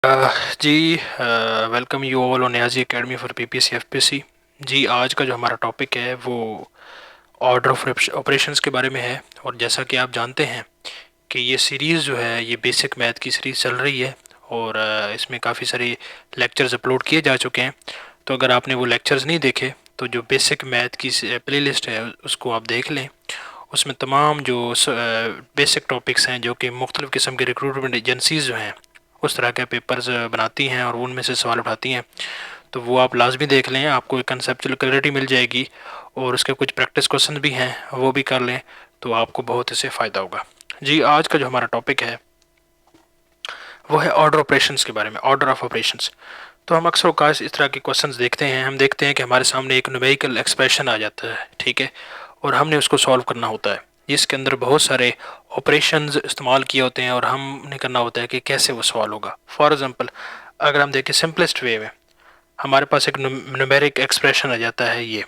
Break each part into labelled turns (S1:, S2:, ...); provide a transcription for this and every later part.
S1: Ji, welcome you all on Niazi academy for PPSC FPSC. जी, आज का जो हमारा टॉपिक है वो ऑर्डर ऑफ ऑपरेशंस के बारे में है। और जैसा कि आप जानते हैं कि ये सीरीज़ जो है ये बेसिक मैथ की सीरीज़ चल रही है और इसमें काफ़ी सारे लेक्चर्स अपलोड किए जा चुके हैं। तो अगर आपने वो लेक्चर्स नहीं देखे तो जो बेसिक मैथ की प्लेलिस्ट है उसको आप देख लें। उसमें तमाम जो बेसिक टॉपिक्स हैं जो कि मुख्तलिफ़ किस्म के रिक्रूटमेंट एजेंसीज़ जो हैं उस तरह के पेपर्स बनाती हैं और उनमें से सवाल उठाती हैं, तो वो आप लाजमी देख लें। आपको एक कंसेप्चुअल क्लैरिटी मिल जाएगी और उसके कुछ प्रैक्टिस क्वेश्चन भी हैं वो भी कर लें तो आपको बहुत इससे फ़ायदा होगा। जी, आज का जो हमारा टॉपिक है वो है ऑर्डर ऑपरेशंस के बारे में, ऑर्डर ऑफ ऑपरेशंस। तो हम अक्सर औकात इस तरह के क्वेश्चंस देखते हैं, हम देखते हैं कि हमारे सामने एक न्यूमेरिकल एक्सप्रेशन आ जाता है, ठीक है, और हमने उसको सॉल्व करना होता है। इसके अंदर बहुत सारे ऑपरेशंस इस्तेमाल किए होते हैं और हमने करना होता है कि कैसे वो सॉल्व होगा। फॉर एग्जांपल, अगर हम देखें सिंपलेस्ट वे में, हमारे पास एक न्यूमेरिक एक्सप्रेशन आ जाता है ये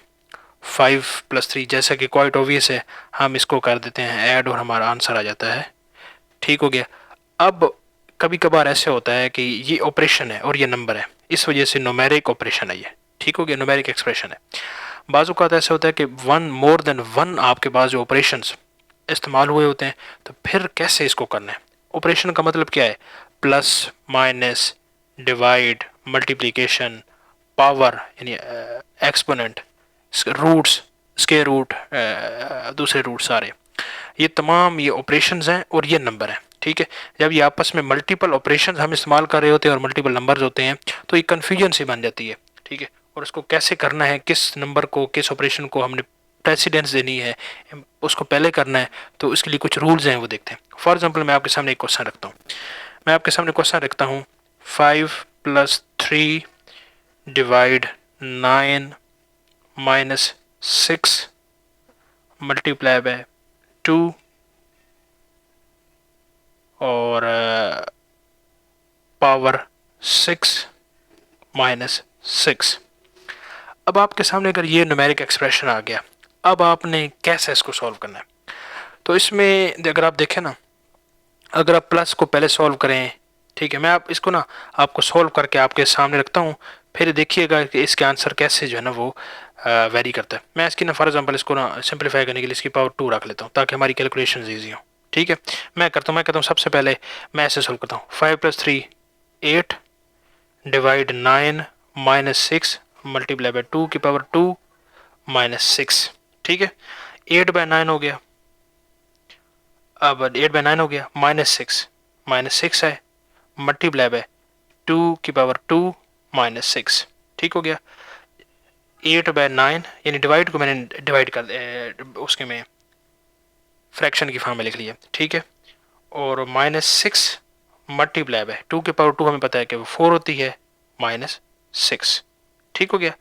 S1: 5+3, जैसा कि क्वाइट ऑब्वियस है, हम इसको कर देते हैं ऐड और हमारा आंसर आ जाता है। ठीक हो गया। अब कभी कभार ऐसे होता है कि ये ऑपरेशन है और ये नंबर है, इस वजह से न्यूमेरिक ऑपरेशन है ये। ठीक हो गया, न्यूमेरिक एक्सप्रेशन है। बाज़ औक़ात ऐसा होता है कि वन मोर देन वन आपके पास जो ऑपरेशंस इस्तेमाल हुए होते हैं, तो फिर कैसे इसको करना है। ऑपरेशन का मतलब क्या है? Plus, minus, divide, multiplication, power यानी एक्सपोनेंट, रूट्स, स्क्वायर रूट, दूसरे रूट सारे, ये तमाम ये ऑपरेशंस हैं और ये नंबर हैं। ठीक है, जब ये आपस में मल्टीपल ऑपरेशंस हम इस्तेमाल कर रहे होते हैं और मल्टीपल नंबर्स होते हैं तो ये कन्फ्यूजन सी बन जाती है। ठीक है, और उसको कैसे करना है, किस नंबर को, किस ऑपरेशन को हमने प्रेसिडेंस देनी है, उसको पहले करना है, तो उसके लिए कुछ रूल्स हैं वो देखते हैं। फॉर एग्जाम्पल, मैं आपके सामने एक क्वेश्चन रखता हूँ, मैं आपके सामने क्वेश्चन रखता हूँ 5+3 डिवाइड 9 माइनस 6 मल्टीप्लाई बाय 2 और पावर 6-6। अब आपके सामने अगर ये न्यूमेरिक एक्सप्रेशन आ गया, अब आपने कैसे इसको सॉल्व करना है। तो इसमें अगर आप देखें ना, अगर आप प्लस को पहले सॉल्व करें, ठीक है, मैं आप इसको ना आपको सॉल्व करके आपके सामने रखता हूँ, फिर देखिएगा कि इसके आंसर कैसे जो है ना वो वेरी करता है। मैं इसकी ना फॉर एग्जांपल इसको ना सिंपलीफाई करने के लिए इसकी पावर 2 रख लेता हूँ ताकि हमारी कैलकुलेशन ईजी हो। ठीक है, मैं कहता हूँ सबसे पहले मैं ऐसे सॉल्व करता हूँ 5+3 8 डिवाइड 9 माइनस 6 मल्टीप्लाई बाय 2 की पावर 2 माइनस 6। ठीक है, 8/9 हो गया। अब 8/9 हो गया, माइनस 6 है, मल्टीप्लाई बाय 2 की पावर 2 माइनस 6। ठीक हो गया। 8/9 यानी डिवाइड को मैंने डिवाइड कर उसके में फ्रैक्शन की फॉर्म में लिख लिया। ठीक है, और माइनस 6 मल्टीप्लाई बाय 2 की पावर 2 हमें पता है कि वो 4 होती है, -6। ठीक हो गया।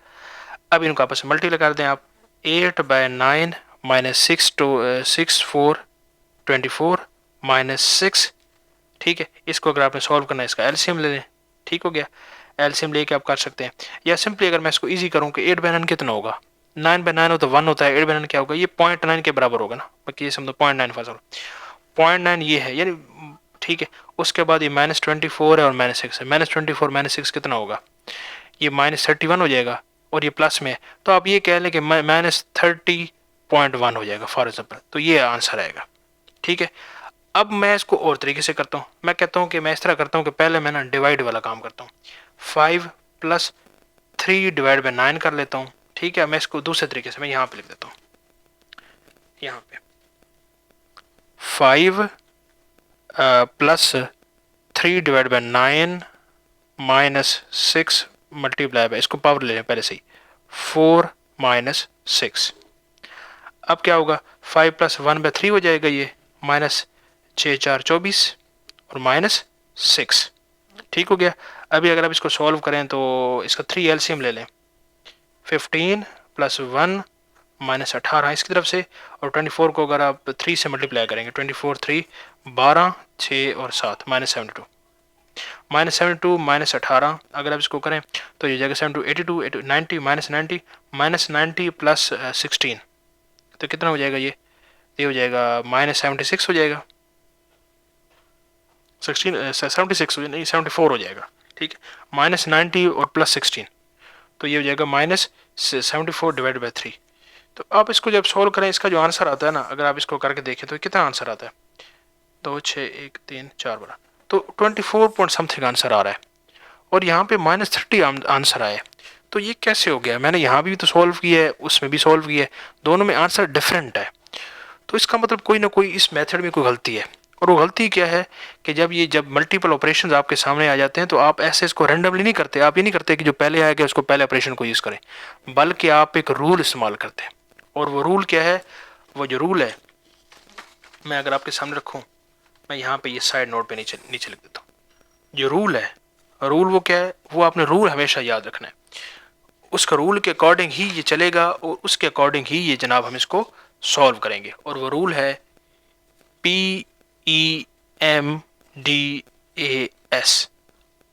S1: अब इनको आपस में मल्टीप्लाई कर दें आप। 8/9 माइनस 6 4 -6। ठीक है, इसको अगर आपने सॉल्व करना है इसका एलसीएम ले लें। ठीक हो गया, एलसीएम लेके आप कर सकते हैं। या सिंपली अगर मैं इसको इजी करूं कि 8/9 कितना होगा, 9/9 हो तो 1 होता है, 8/9 क्या होगा, ये 0.9 के बराबर होगा ना, बाकी ये समझो 0.9 फंसा 0.9 ये है यानी। ठीक है, उसके बाद ये -24 है और -6 है, -24 -6 कितना होगा, ये -31 हो जाएगा और ये प्लस में है, तो आप ये कह लें कि -30.1 हो जाएगा फॉर एग्जाम्पल, तो ये आंसर आएगा। ठीक है, अब मैं इसको और तरीके से करता हूँ, मैं कहता हूँ कि मैं इस तरह करता हूँ कि पहले मैं ना डिवाइड वाला काम करता हूँ, 5+3 डिवाइड बाई 9 कर लेता हूँ। ठीक है, मैं इसको दूसरे तरीके से मैं यहाँ पे लिख देता हूँ, यहाँ पे 5+3 डिवाइड बाई 9 -6 मल्टीप्लाई बाय, इसको पावर ले लें पहले से ही, 4-6। अब क्या होगा, 5+1/3 हो जाएगा ये, -6×4 = 24 और -6। ठीक हो गया। अभी अगर आप इसको सॉल्व करें तो इसका 3 एलसीएम ले लें, 15 + 1 -18 इसकी तरफ से, और 24 को अगर आप 3 से मल्टीप्लाई करेंगे, 24 3 12 6 और 7 -72, -72 -18 अगर आप इसको करें तो ये जाएगा 72 82 90 -90 -90 + 16, तो कितना हो जाएगा, ये हो जाएगा -76 हो जाएगा, 76 नहीं 74 हो जाएगा। ठीक है, -90 और +16, तो ये हो जाएगा -74 डिवाइड बाई 3। तो आप इसको जब सोल्व करें, इसका जो आंसर आता है ना, अगर आप इसको करके देखें तो कितना आंसर आता है, 2 6 1 3 4 12, तो 24 पॉइंट समथिंग आंसर आ रहा है, और यहाँ पे -30 आंसर आया है। तो ये कैसे हो गया? मैंने यहाँ भी तो सॉल्व किया है, उसमें भी सॉल्व किया है, दोनों में आंसर डिफरेंट है। तो इसका मतलब कोई ना कोई इस मेथड में कोई गलती है। और वो गलती क्या है कि जब मल्टीपल ऑपरेशंस आपके सामने आ जाते हैं, तो आप ऐसे इसको रैंडमली नहीं करते। आप ये नहीं करते कि जो पहले आएगा उसको पहले ऑपरेशन को यूज़ करें, बल्कि आप एक रूल इस्तेमाल करते हैं। और वो रूल क्या है? वो जो रूल है, मैं अगर आपके सामने रखूँ, मैं यहाँ पे ये साइड नोट पे नीचे नीचे लिख देता हूँ। जो रूल है, रूल वो क्या है? वो आपने रूल हमेशा याद रखना है। उसका रूल के अकॉर्डिंग ही ये चलेगा, और उसके अकॉर्डिंग ही ये जनाब हम इसको सॉल्व करेंगे। और वो रूल है PEMDAS।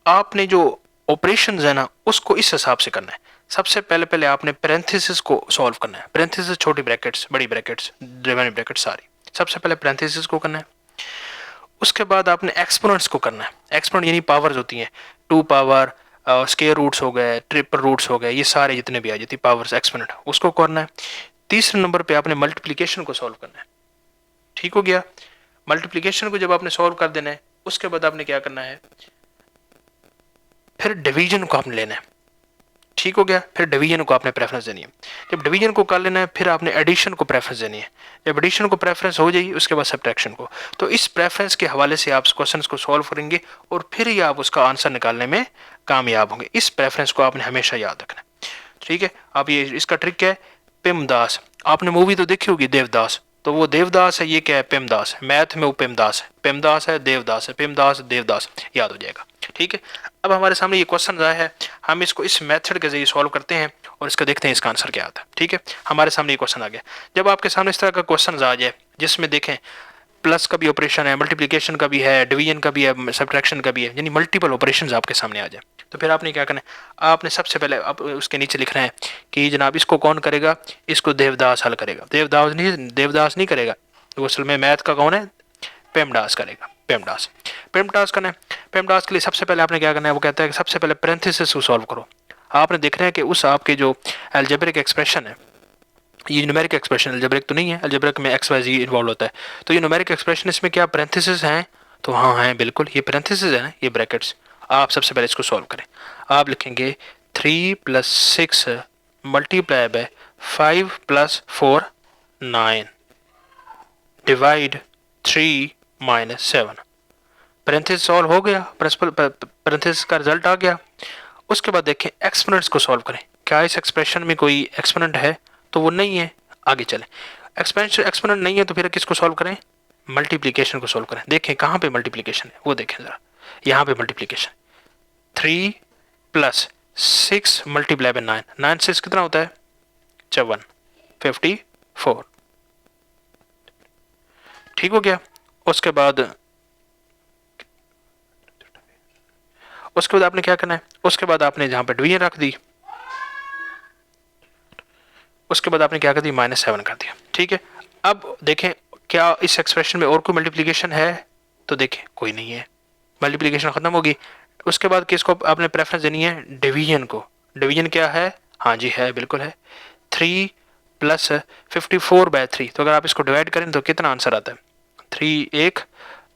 S1: आपने जो ऑपरेशंस है ना, उसको इस हिसाब से करना है। सबसे पहले आपने पैरेंथेसिस को सॉल्व करना है। पैरेंथेसिस, छोटी ब्रैकेट्स, बड़ी ब्रैकेट्स, डिवाइड ब्रैकेट्स सारी। सबसे पहले पैरेंथेसिस को करना है। उसके बाद आपने एक्सपोनेंट्स को करना है। एक्सपोनेंट यानी पावर्स होती हैं, 2 पावर, स्क्वायर रूट्स हो गए, ट्रिपल रूट्स हो गए, ये सारे जितने भी आ जाती पावर्स, एक्सपोनेंट, उसको करना है। तीसरे नंबर पे आपने मल्टीप्लिकेशन को सॉल्व करना है। ठीक हो गया? मल्टीप्लिकेशन को जब आपने सॉल्व कर देना है, उसके बाद आपने क्या करना है, फिर डिवीजन को आपने लेना है। ठीक हो गया? फिर डिवीजन को आपने प्रेफरेंस देनी है। जब डिवीजन को कर लेना है, फिर आपने एडिशन को प्रेफरेंस देनी है। जब एडिशन को प्रेफरेंस हो जाएगी, उसके बाद सब्ट्रैक्शन को। तो इस प्रेफरेंस के हवाले से आप क्वेश्चंस को सॉल्व करेंगे, और फिर ही आप उसका आंसर निकालने में कामयाब होंगे। इस प्रेफरेंस को आपने हमेशा याद रखना है। ठीक है? आप ये, इसका ट्रिक क्या है? पिमदास, आपने मूवी तो देखी होगी देवदास, तो वो देवदास है, ये क्या है? पिमदास है। मैथ में वो पिमदास है, पिमदास है, देवदास है, पिमदास देवदास, याद हो जाएगा। ठीक है? अब हमारे सामने ये क्वेश्चन आया है, हम इसको इस मेथड के जरिए सॉल्व करते हैं, और इसका देखते हैं इसका आंसर क्या आता है। ठीक है? हमारे सामने ये क्वेश्चन आ गया। जब आपके सामने इस तरह का क्वेश्चन आ जाए, जिसमें देखें प्लस का भी ऑपरेशन है, मल्टीप्लिकेशन का भी है, डिवीजन का भी है, सब्ट्रैक्शन का भी है, यानी मल्टीपल ऑपरेशंस आपके सामने आ जाए, तो फिर आपने क्या करना है? आपने सबसे पहले आप उसके नीचे लिखना है कि जनाब इसको कौन करेगा? इसको देवदास हल करेगा। देवदास नहीं करेगा, तो असल में मैथ का कौन है? पेमडास करेगा। पेमडास करना है। पेमडास के लिए सबसे पहले आपने क्या करना है? वो कहता है कि सबसे पहले पैरेंथेसिस को सॉल्व करो। आपने देखना है कि उस आपके जो अलजेब्रिक एक्सप्रेशन है, ये न्यूमेरिक एक्सप्रेशन, अलजेब्रिक तो नहीं है, अलजेब्रिक में एक्स वाई जी इन्वॉल्व होता है, तो ये न्यूमेरिक एक्सप्रेशन, इसमें क्या पैरेंथेसिस हैं? तो हाँ हैं, बिल्कुल ये पैरेंथेसिस है ना, ये ब्रैकेट्स। आप सबसे पहले इसको सॉल्व करें। आप लिखेंगे 3 + 6 multiply by 5 + 4 9 divide 3 - 7। Parenthesis solve हो गया, प्रिंसिपल पैरेंथेसिस का रिजल्ट आ गया। उसके बाद देखें एक्सपोनेंट्स को सॉल्व करें। क्या इस एक्सप्रेशन में कोई एक्सपोनेंट है? तो वो नहीं है। आगे चलें, एक्सपोनेंट नहीं है तो फिर किसको सॉल्व करें? मल्टीप्लिकेशन को सॉल्व करें। देखें कहाँ पे मल्टीप्लिकेशन है, वो देखें ज़रा, यहाँ पे मल्टीप्लिकेशन। 3 + 6 मल्टीप्लाई बाय 9, 9 6 कितना होता है? 54, 54। ठीक हो गया? उसके बाद आपने क्या करना है? उसके बाद आपने जहाँ पे डिवीजन रख दी, उसके बाद आपने क्या कर दी? -7 कर दिया। ठीक है? अब देखें क्या इस एक्सप्रेशन में और कोई मल्टीप्लिकेशन है? तो देखें कोई नहीं है, मल्टीप्लिकेशन खत्म होगी। उसके बाद किसको आपने प्रेफरेंस देनी है? डिवीजन को। डिवीजन क्या है? हाँ जी है, बिल्कुल है, 3 + 54/3। तो अगर आप इसको डिवाइड करें तो कितना आंसर आता है? 3 1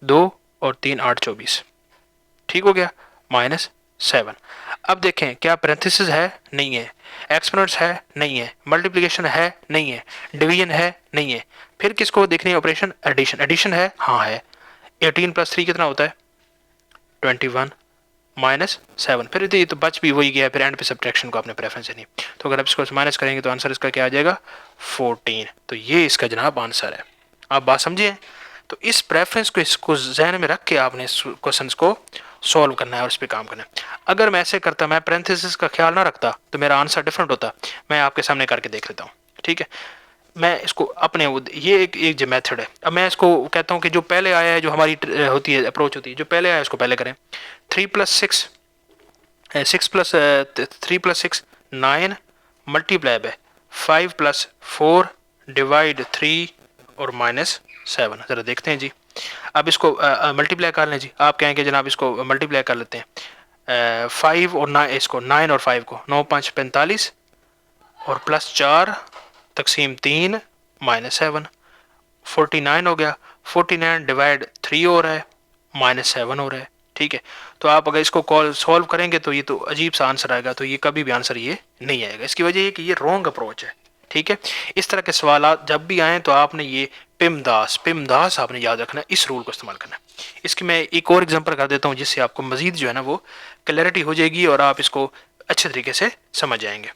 S1: 2 और 3 8 24। ठीक हो गया? -7। अब देखें क्या पैरेंथेसिस है? नहीं है। एक्सपोनेंट्स है? नहीं है। मल्टीप्लिकेशन है? नहीं है। डिवीजन है? नहीं है। फिर किसको देखनी है? Operation addition. एडिशन है? हाँ है। 18 + 3 कितना होता है? 21 -7। फिर ये तो बच भी वही गया, फिर एंड पे सब्ट्रैक्शन को आपने प्रेफरेंस देनी। तो अगर आप इसको माइनस करेंगे तो आंसर इसका क्या आ जाएगा? 14। तो ये इसका जनाब आंसर है। आप बात समझिए? तो इस प्रेफरेंस को, इसको जहन में रख के आपने क्वेश्चन को सॉल्व करना है और इस पर काम करना है। अगर मैं ऐसे करता, मैं पैरेंथेसिस का ख्याल ना रखता, तो मेरा आंसर डिफरेंट होता। मैं आपके सामने करके देख लेता हूँ। ठीक है? मैं इसको अपने, ये एक जो मेथड है, अब मैं इसको कहता हूँ कि जो पहले आया है, जो हमारी होती है अप्रोच होती है, जो पहले आया है उसको पहले करें। 3 + 6 6 + 3 + 6 9 मल्टीप्लाई बाय 5 + 4 डिवाइड 3 और -7। ज़रा देखते हैं जी। अब इसको मल्टीप्लाई कर लें जी। आप कहेंगे जनाब इसको मल्टीप्लाई कर लेते हैं। 5 और 9, इसको 9 और 5 को 9 5 45 और प्लस 4 तकसीम 3 -7 49 हो गया। 49 डिवाइड 3 हो रहा है, -7 हो रहा है। ठीक है, तो आप अगर इसको कॉल सॉल्व करेंगे तो ये तो अजीब सा आंसर आएगा, तो ये कभी भी आंसर ये नहीं आएगा। इसकी वजह ये कि ये रॉन्ग अप्रोच है। ठीक है, इस तरह के सवाल जब भी आए तो आपने ये पिमदास आपने याद रखना है, इस रूल को इस्तेमाल करना है। इसकी मैं एक और एग्जांपल कर देता हूँ जिससे आपको मजीद जो है ना वो क्लैरिटी हो जाएगी और आप इसको अच्छे तरीके से समझ जाएंगे।